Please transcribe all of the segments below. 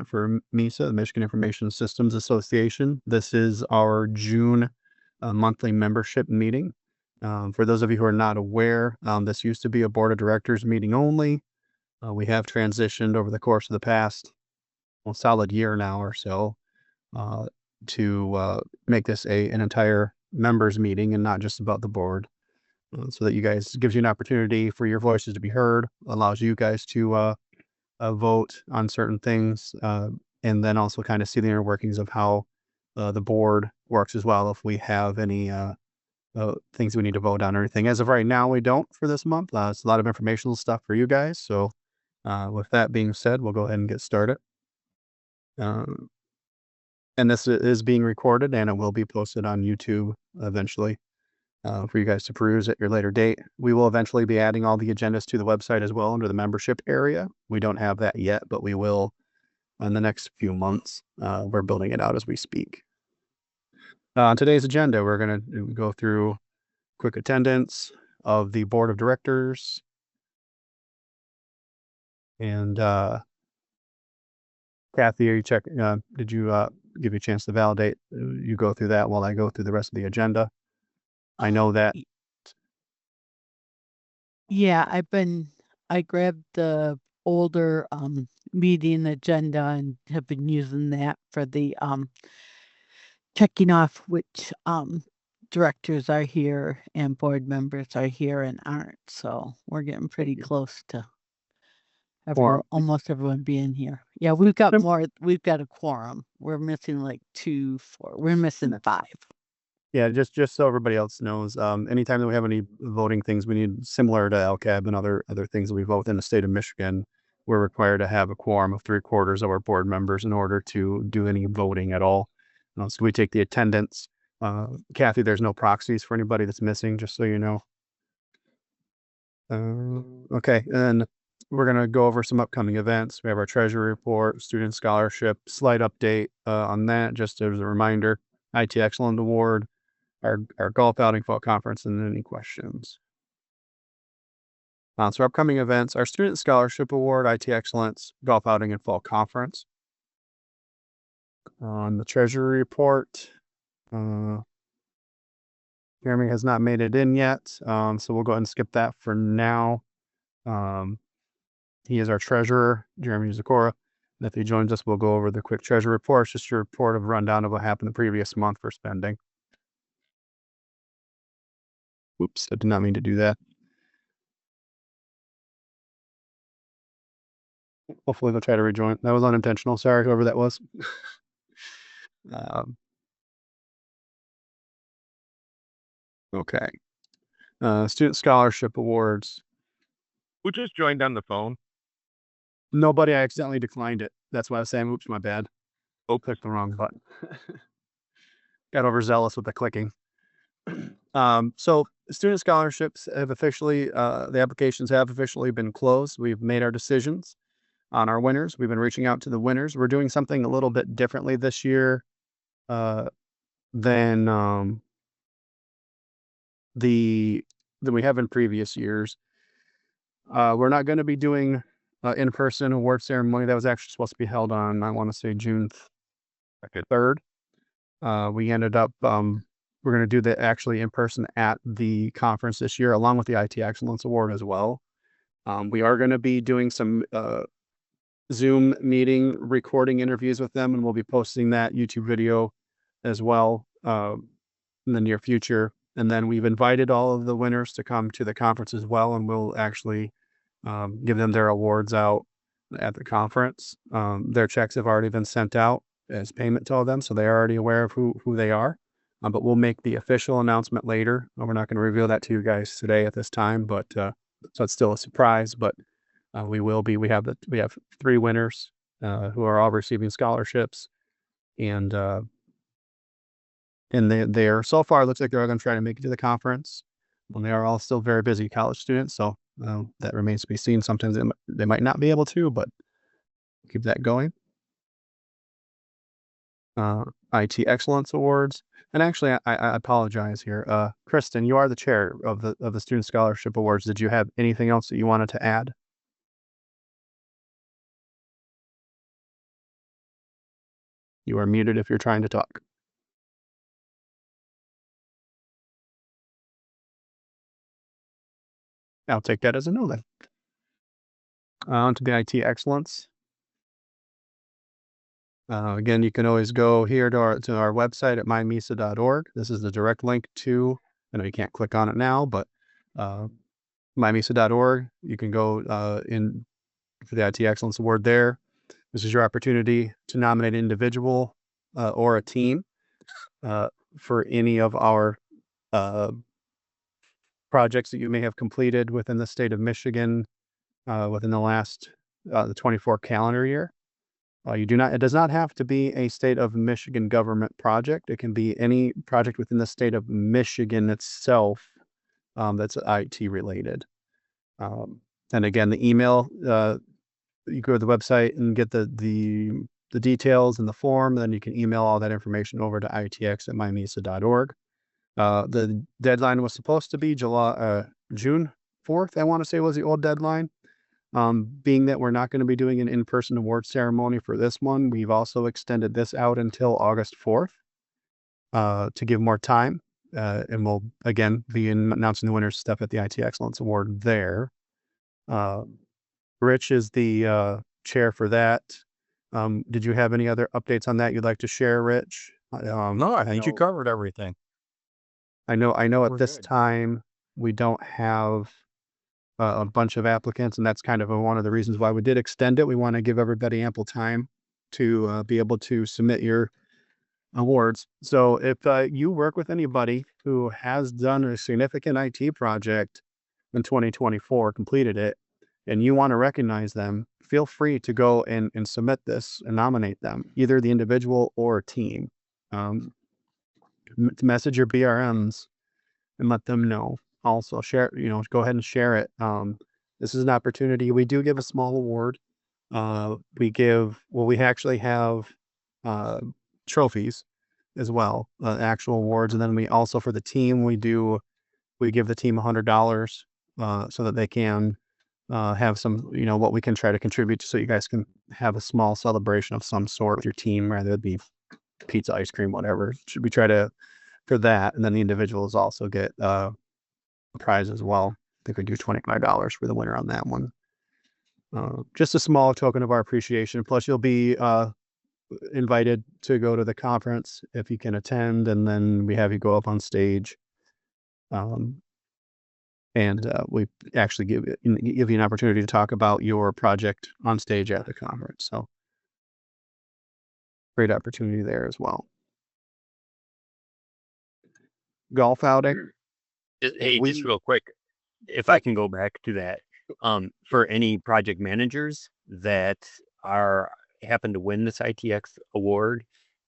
for MISA, the Michigan Information Systems Association. This is our June monthly membership meeting. For those of you who are not aware, this used to be a board of directors meeting only. We have transitioned over the course of the past solid year now or so to make this an entire members meeting and not just about the board. So that you guys gives you an opportunity for your voices to be heard, allows you guys to vote on certain things, and then also kind of see the inner workings of how the board works as well. If we have any things we need to vote on or anything. As of right now, we don't for this month. It's a lot of informational stuff for you guys. So with that being said, we'll go ahead and get started. And this is being recorded and it will be posted on YouTube eventually. For you guys to peruse at your later date. We will eventually be adding all the agendas to the website as well under the membership area. We don't have that yet, but we will in the next few months. We're building it out as we speak. On today's agenda, we're going to go through quick attendance of the board of directors. And Kathy, are you checking? Did you give you a chance to validate? You go through that while I go through the rest of the agenda. I know that. Yeah, I grabbed the older meeting agenda and have been using that for the checking off which directors are here and board members are here and aren't. So we're getting pretty close to almost everyone being here. Yeah, we've got a quorum. We're missing like 2, 4. We're missing 5. Yeah, just so everybody else knows, anytime that we have any voting things, we need similar to LCAB and other things that we vote in the state of Michigan, we're required to have a quorum of 3/4 of our board members in order to do any voting at all. So we take the attendance. Kathy, there's no proxies for anybody that's missing, just so you know. Okay, and we're going to go over some upcoming events. We have our treasury report, student scholarship, slight update on that, just as a reminder, IT Excellent Award, our golf outing, fall conference, and then any questions. So upcoming events, our Student Scholarship Award, IT Excellence, golf outing, and fall conference. On the Treasury report, Jeremy has not made it in yet, so we'll go ahead and skip that for now. He is our treasurer, Jeremy Zakora. And if he joins us, we'll go over the quick treasury report. It's just a report of rundown of what happened the previous month for spending. Oops, I did not mean to do that. Hopefully they'll try to rejoin. That was unintentional. Sorry, whoever that was. Okay. Student scholarship awards. Who just joined on the phone? Nobody. I accidentally declined it. That's why I was saying, oops, my bad. Oh, clicked the wrong button. Got overzealous with the clicking. So student scholarships have officially, the applications have officially been closed. We've made our decisions on our winners. We've been reaching out to the winners. We're doing something a little bit differently this year than we have in previous years. We're not going to be doing in-person award ceremony. That was actually supposed to be held on, I want to say, June 3rd. We ended up we're going to do that actually in person at the conference this year, along with the IT Excellence Award as well. We are going to be doing some Zoom meeting, recording interviews with them, and we'll be posting that YouTube video as well in the near future. And then we've invited all of the winners to come to the conference as well, and we'll actually give them their awards out at the conference. Their checks have already been sent out as payment to all of them, so they're already aware of who they are. But we'll make the official announcement later. We're not going to reveal that to you guys today at this time, but so it's still a surprise. But we will be. We have 3 winners who are all receiving scholarships, and they're so far, it looks like they're all going to try to make it to the conference. Well, they are all still very busy college students, so that remains to be seen. Sometimes they might not be able to, but keep that going. IT Excellence Awards. And actually, I apologize here. Kristen, you are the chair of the Student Scholarship Awards. Did you have anything else that you wanted to add? You are muted if you're trying to talk. I'll take that as a no then. On to the IT excellence. Again, you can always go here to our website at mymisa.org. This is the direct link to, I know you can't click on it now, but mymisa.org. You can go in for the IT Excellence Award there. This is your opportunity to nominate an individual or a team for any of our projects that you may have completed within the state of Michigan within the last the 24 calendar year. It does not have to be a state of Michigan government project. It can be any project within the state of Michigan itself that's IT related. And again, the email, you go to the website and get the details in the form, then you can email all that information over to itx@mymisa.org. The deadline was supposed to be June 4th, I want to say was the old deadline. Being that we're not going to be doing an in-person award ceremony for this one, we've also extended this out until August 4th to give more time. And we'll, again, be announcing the winner's stuff at the IT Excellence Award there. Rich is the chair for that. Did you have any other updates on that you'd like to share, Rich? No, I think you covered everything. I know at We're this good. time, we don't have a bunch of applicants, and that's kind of one of the reasons why we did extend it. We want to give everybody ample time to be able to submit your awards. So if you work with anybody who has done a significant IT project in 2024, completed it, and you want to recognize them, feel free to go and submit this and nominate them, either the individual or team. Message your BRMs and let them know. Also share, go ahead and share it. This is an opportunity. We do give a small award. We actually have trophies as well, actual awards. And then we also, for the team, we give the team $100 so that they can have some, what we can try to contribute so you guys can have a small celebration of some sort with your team, rather it be pizza, ice cream, whatever. Should we try to for that? And then the individuals also get a prize as well. They could do $25 for the winner on that one. Just a small token of our appreciation. Plus, you'll be invited to go to the conference if you can attend, and then we have you go up on stage. And we actually give you an opportunity to talk about your project on stage at the conference. So great opportunity there as well. Golf outing. Hey, just real quick, if I can go back to that, for any project managers that happen to win this ITX award,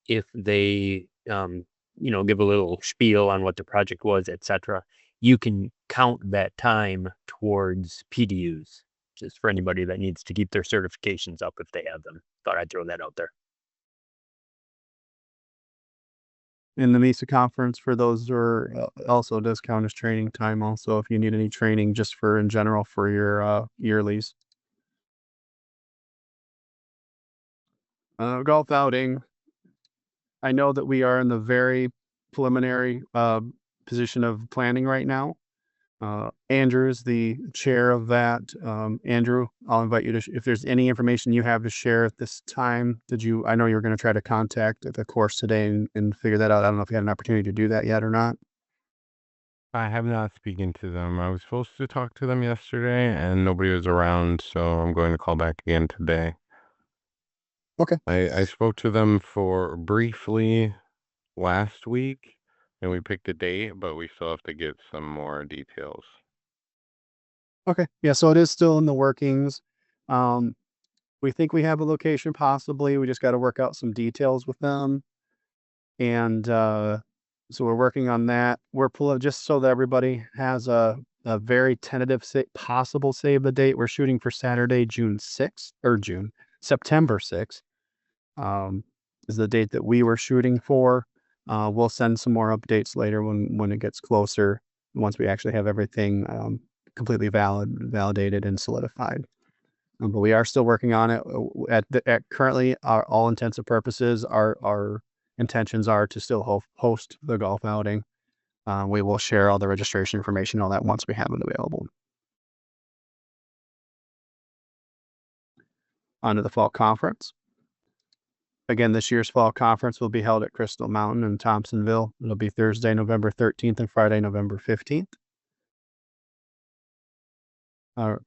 if they, give a little spiel on what the project was, etc., you can count that time towards PDUs, just for anybody that needs to keep their certifications up if they have them. Thought I'd throw that out there. In the MISA conference, for those who are also does count as training time also, if you need any training just for in general for your yearlies. Golf outing. I know that we are in the very preliminary position of planning right now. Andrew is the chair of that. Andrew, I'll invite you to, if there's any information you have to share at this time, I know you were going to try to contact the course today and figure that out. I don't know if you had an opportunity to do that yet or not. I have not spoken to them. I was supposed to talk to them yesterday and nobody was around, so I'm going to call back again today. Okay. I spoke to them for briefly last week and we picked a date, but we still have to get some more details. Okay. Yeah, so it is still in the workings. We think we have a location possibly. We just got to work out some details with them. And so we're working on that. We're pulling just so that everybody has a very tentative possible save the date. We're shooting for Saturday, September 6th. Is the date that we were shooting for. We'll send some more updates later when it gets closer, once we actually have everything completely validated and solidified. but we are still working on it. At currently, all intents and purposes, our intentions are to still host the golf outing. We will share all the registration information, all that once we have it available. On to the fall conference. Again, this year's fall conference will be held at Crystal Mountain in Thompsonville. It'll be Thursday, November 13th and Friday, November 15th.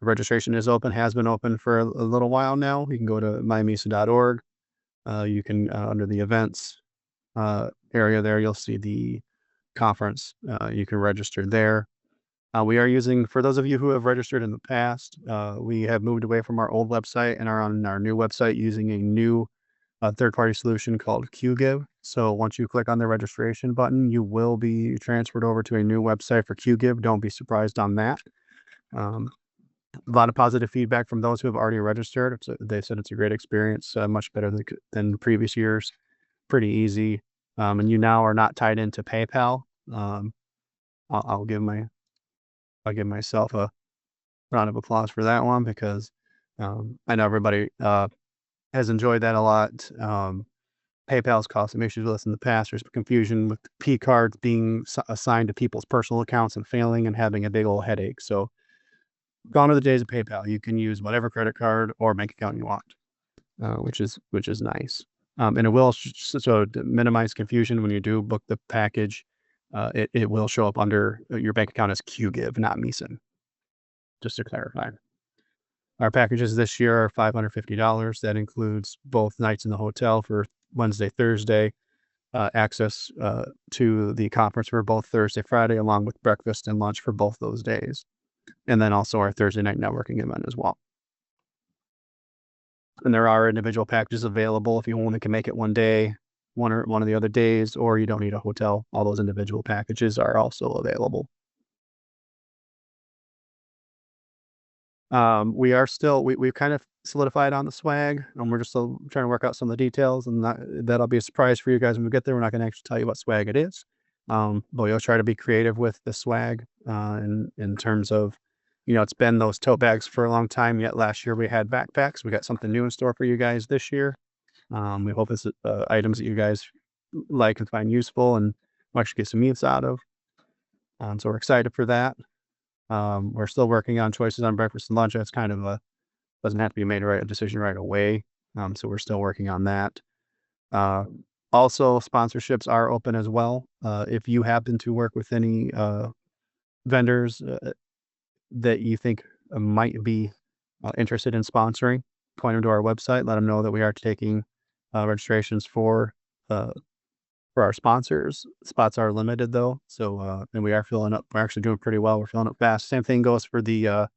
Registration is open, has been open for a little while now. You can go to mymisa.org. You can, under the events area there, you'll see the conference. You can register there. We are using, for those of you who have registered in the past, we have moved away from our old website and are on our new website using a new third-party solution called QGive. So once you click on the registration button, you will be transferred over to a new website for QGive. Don't be surprised on that. A lot of positive feedback from those who have already registered. They said it's a great experience, much better than previous years. Pretty easy. And you now are not tied into PayPal. I'll give myself a round of applause for that one, because I know everybody has enjoyed that a lot. PayPal's caused some issues with us in the past. There's confusion with P cards being assigned to people's personal accounts and failing and having a big old headache. So gone are the days of PayPal. You can use whatever credit card or bank account you want, which is nice. And it will, so to minimize confusion, when you do book the package, it will show up under your bank account as QGive, not MISA. Just to clarify. Our packages this year are $550. That includes both nights in the hotel for Wednesday, Thursday, access to the conference for both Thursday, Friday, along with breakfast and lunch for both those days. And then also our Thursday night networking event as well. And there are individual packages available if you only can make it one day, one of the other days, or you don't need a hotel. All those individual packages are also available. We've kind of solidified on the swag, and we're just still trying to work out some of the details, and that'll be a surprise for you guys when we get there. We're not going to actually tell you what swag it is, but we'll try to be creative with the swag in terms of, it's been those tote bags for a long time, yet last year we had backpacks. We got something new in store for you guys this year. We hope it's items that you guys like and find useful and actually get some use out of. So we're excited for that. We're still working on choices on breakfast and lunch. That's kind of doesn't have to be made a decision right away. So we're still working on that. Also, sponsorships are open as well. If you happen to work with any vendors that you think might be interested in sponsoring, point them to our website. Let them know that we are taking registrations for our sponsors. Spots are limited though, so and we are filling up. We're actually doing pretty well. We're filling up fast. Same thing goes for the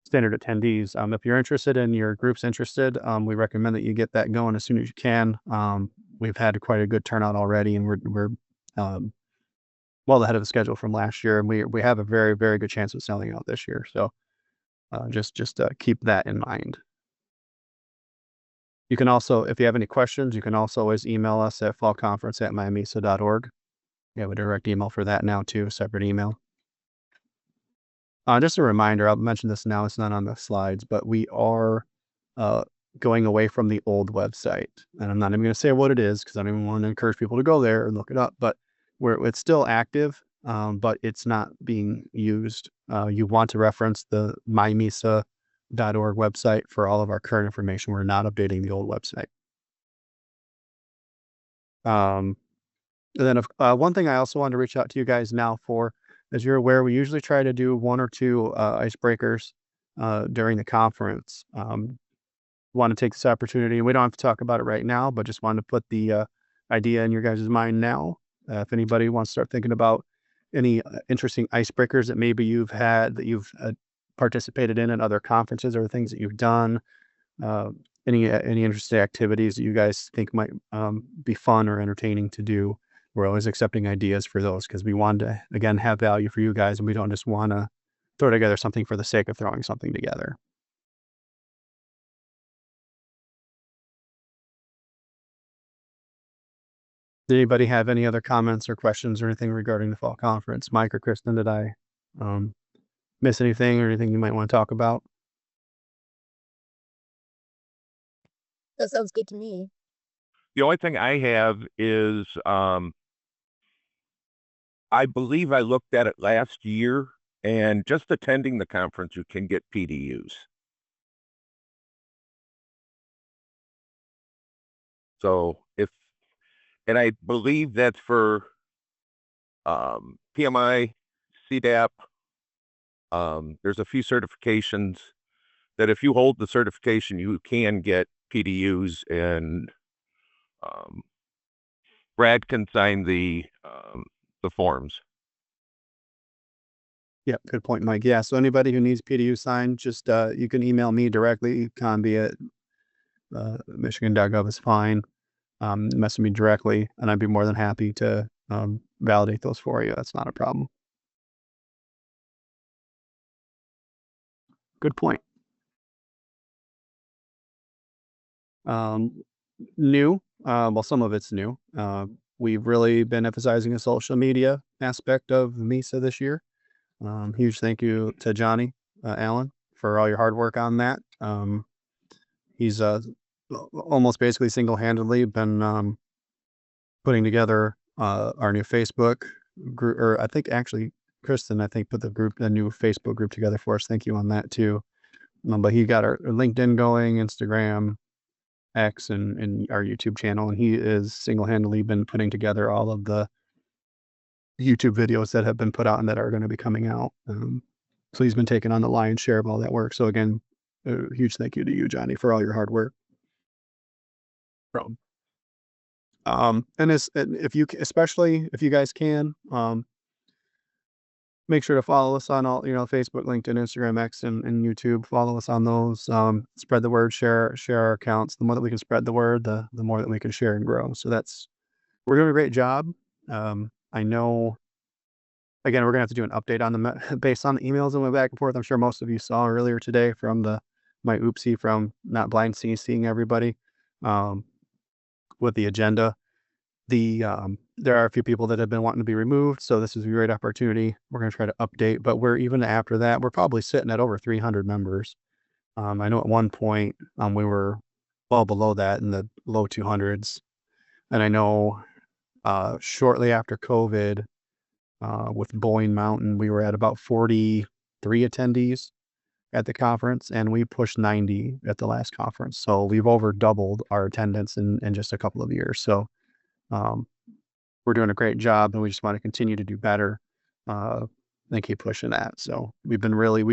standard attendees. If you're interested and your group's interested, we recommend that you get that going as soon as you can. We've had quite a good turnout already, and we're well ahead of the schedule from last year, and we have a very, very good chance of selling out this year. So just keep that in mind. You can also, if you have any questions, you can also always email us at fallconference@mymisa.org. We have a direct email for that now too, separate email. Just a reminder, I'll mention this now, it's not on the slides, but we are going away from the old website. And I'm not even going to say what it is because I don't even want to encourage people to go there and look it up, but it's still active, but it's not being used. You want to reference the mymisa.org website for all of our current information. We're not updating the old website. And then one thing I also wanted to reach out to you guys now for, as you're aware, we usually try to do 1 or 2 icebreakers during the conference. Want to take this opportunity, and we don't have to talk about it right now, but just wanted to put the idea in your guys' mind now. If anybody wants to start thinking about any interesting icebreakers that maybe you've had, that you've participated in other conferences, or things that you've done, any interesting activities that you guys think might be fun or entertaining to do. We're always accepting ideas for those, because we want to, again, have value for you guys, and we don't just want to throw together something for the sake of throwing something together. Did anybody have any other comments or questions or anything regarding the fall conference? Mike or Kristen, did I miss anything or anything you might want to talk about? That sounds good to me. The only thing I have is, I believe I looked at it last year, and just attending the conference, you can get PDUs. So and I believe that's for PMI, CDAP. There's a few certifications that if you hold the certification, you can get PDUs, and Brad can sign the forms. Yep, good point, Mike. Yeah, so anybody who needs PDU signed, just you can email me directly. Conby at Michigan.gov is fine. Message me directly, and I'd be more than happy to validate those for you. That's not a problem. Good point. New, well, some of it's new. We've really been emphasizing the social media aspect of MISA this year. Huge thank you to Johnny Allen for all your hard work on that. He's almost basically single-handedly been putting together our new Facebook group, or I think actually Kristen, put the new Facebook group together for us. Thank you on that too. But he got our LinkedIn going, Instagram, X, and our YouTube channel, and he is single-handedly been putting together all of the YouTube videos that have been put out and that are going to be coming out. So he's been taking on the lion's share of all that work. So again, a huge thank you to you, Johnny, for all your hard work. And especially if you guys can, make sure to follow us on all, Facebook, LinkedIn, Instagram, X, and YouTube. Follow us on those. Spread the word, share our accounts. The more that we can spread the word, the more that we can share and grow. So we're doing a great job. I know, again, we're gonna have to do an update on based on the emails that went back and forth. I'm sure most of you saw earlier today from my oopsie from not blind seeing everybody with the agenda. There are a few people that have been wanting to be removed, so this is a great opportunity. We're going to try to update, but even after that, we're probably sitting at over 300 members. I know at one point we were well below that in the low 200s, and I know shortly after COVID, with Boyne Mountain, we were at about 43 attendees at the conference, and we pushed 90 at the last conference. So we've over doubled our attendance in just a couple of years. So we're doing a great job, and we just want to continue to do better and keep pushing that. So we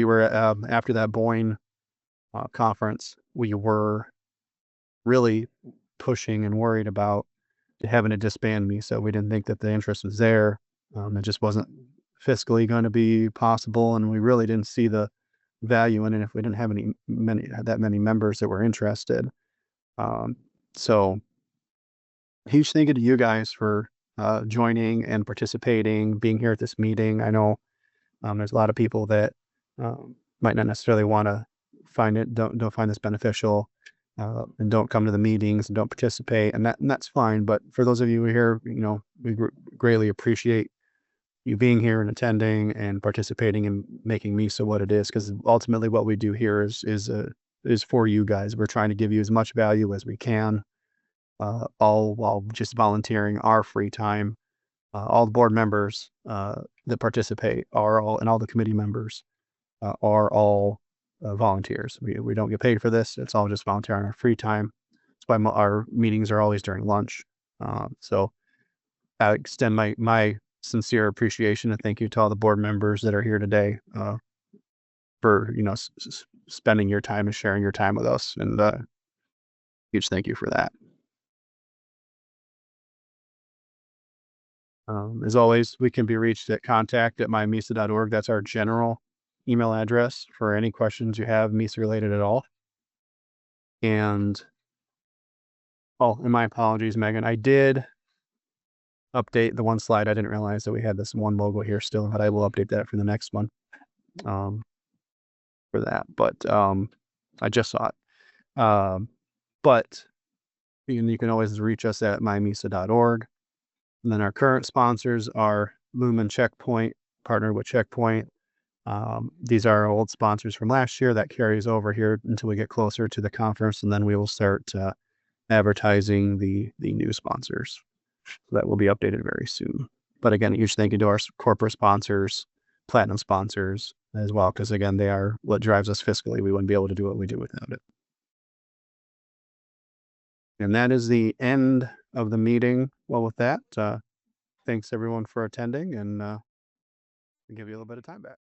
were after that Boyne conference, we were really pushing and worried about having to disband MISA. We didn't think that the interest was there. It just wasn't fiscally going to be possible, and we really didn't see the value in it if we didn't have that many members that were interested. So huge thank you to you guys for joining and participating, being here at this meeting. I know there's a lot of people that might not necessarily want to don't find this beneficial, and don't come to the meetings and don't participate, and that's fine. But for those of you who are here, we greatly appreciate you being here and attending and participating and making MISA what it is, because ultimately what we do here is for you guys. We're trying to give you as much value as we can, all while just volunteering our free time. All the board members that participate and all the committee members are all volunteers. We don't get paid for this. It's all just volunteer on our free time. That's why our meetings are always during lunch. So I extend my sincere appreciation and thank you to all the board members that are here today for spending your time and sharing your time with us, and huge thank you for that. As always, we can be reached at contact@mymisa.org. That's our general email address for any questions you have MISA related at all. And my apologies, Megan, I did update the one slide. I didn't realize that we had this one logo here still, but I will update that for the next one for that. But I just saw it. But you can always reach us at mymisa.org. And then our current sponsors are Lumen Checkpoint, partnered with Checkpoint. These are our old sponsors from last year. That carries over here until we get closer to the conference, and then we will start advertising the new sponsors. So that will be updated very soon. But again, huge thank you to our corporate sponsors, platinum sponsors as well, because again, they are what drives us fiscally. We wouldn't be able to do what we do without it. And that is the end of the meeting. Well, with that, thanks everyone for attending, and give you a little bit of time back.